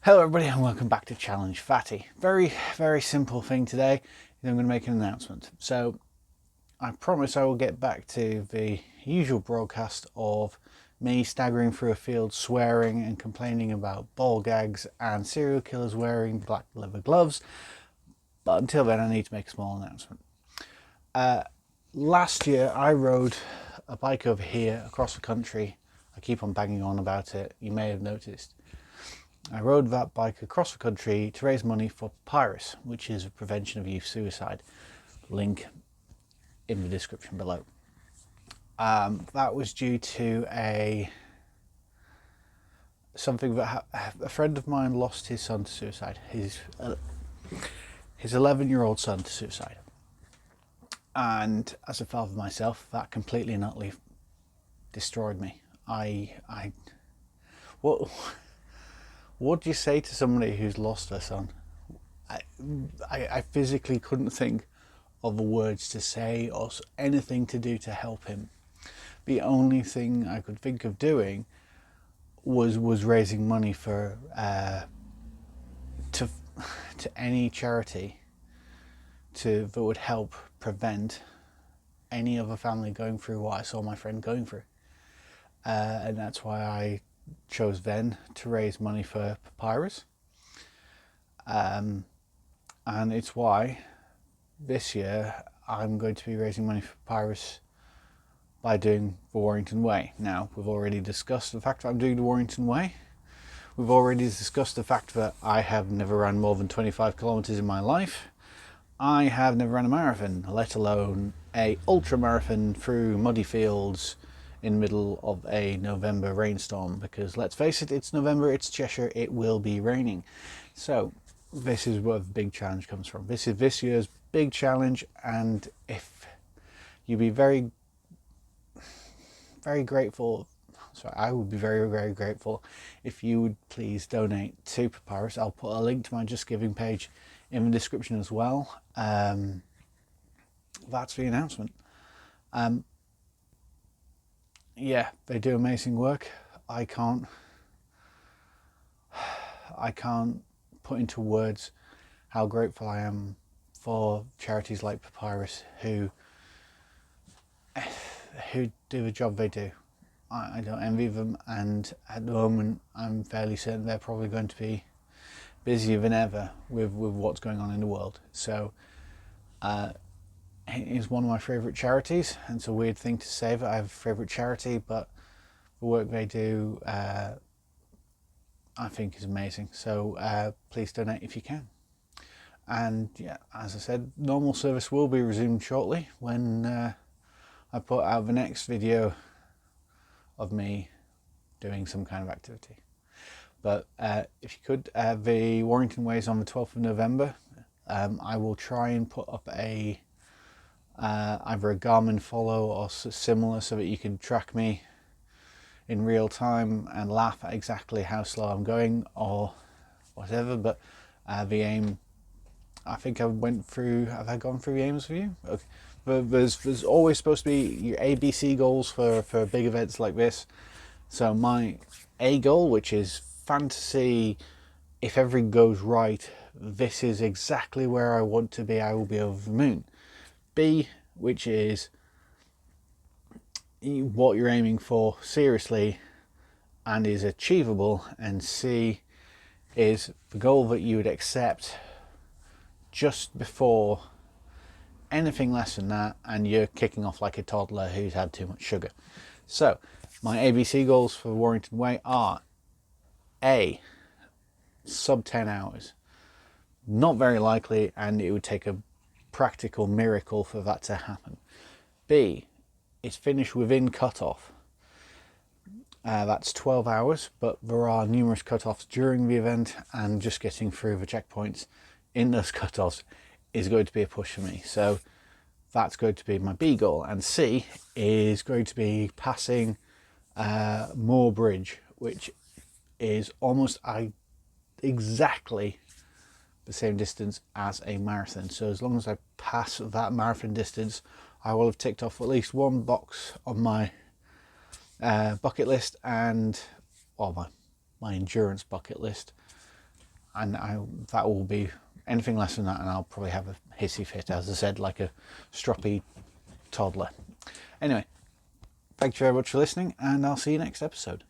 Hello everybody and welcome back to Challenge Fatty. Very simple thing today. I'm going to make an announcement. So I promise I will get back to the usual broadcast of me staggering through a field swearing and complaining about ball gags and serial killers wearing black leather gloves. But until then I need to make a small announcement. Last year I rode a bike over here across the country. I keep on banging on about it, you may have noticed. I rode that bike across the country to raise money for PAPYRUS, which is a prevention of youth suicide. Link in the description below. That was due to something that a friend of mine lost his son to suicide. His 11-year-old son to suicide. And as a father myself, that completely and utterly destroyed me. What do you say to somebody who's lost their son? I physically couldn't think of the words to say or anything to do to help him. The only thing I could think of doing was raising money for to any charity that would help prevent any other family going through what I saw my friend going through. And that's why I chose then to raise money for PAPYRUS. And it's why this year I'm going to be raising money for PAPYRUS by doing the Warrington Way. Now, we've already discussed the fact that I'm doing the Warrington Way. We've already discussed the fact that I have never run more than 25 kilometers in my life. I have never run a marathon, let alone a ultra marathon through muddy fields in the middle of a November rainstorm, because let's face it, it's November, it's Cheshire, it will be raining. So this is where the big challenge comes from. This is this year's big challenge, and if you'd be very grateful, I would be very grateful if you would please donate to PAPYRUS. I'll put a link to my Just Giving page in the description as well. That's the announcement. Yeah, they do amazing work. I can't put into words how grateful I am for charities like PAPYRUS who do the job they do. I don't envy them, and at the moment I'm fairly certain they're probably going to be busier than ever with what's going on in the world. So it is one of my favourite charities, and it's a weird thing to say that I have a favourite charity, but the work they do I think is amazing. So please donate if you can. And yeah, as I said, normal service will be resumed shortly when I put out the next video of me doing some kind of activity. But if you could, the Warrington Way is on the 12th of November. I will try and put up either a Garmin follow or similar, so that you can track me in real time and laugh at exactly how slow I'm going or whatever. But the aim, I think have I gone through the aims with you? Okay. But there's always supposed to be your ABC goals for big events like this. So my A goal, which is fantasy, if everything goes right, this is exactly where I want to be, I will be over the moon. B, which is what you're aiming for seriously and is achievable, and C is the goal that you would accept just before anything less than that and you're kicking off like a toddler who's had too much sugar. So my ABC goals for Warrington Way are: A, sub 10 hours. Not very likely, and it would take a practical miracle for that to happen. B, it's finished within cut-off. That's 12 hours, but there are numerous cut-offs during the event, and just getting through the checkpoints in those cut-offs is going to be a push for me. So that's going to be my B goal. And C is going to be passing Moor Bridge, which is almost exactly the same distance as a marathon. So as long as I pass that marathon distance, I will have ticked off at least one box on my bucket list, and my endurance bucket list, that will be anything less than that, and I'll probably have a hissy fit, as I said, like a stroppy toddler. Anyway, thank you very much for listening, and I'll see you next episode.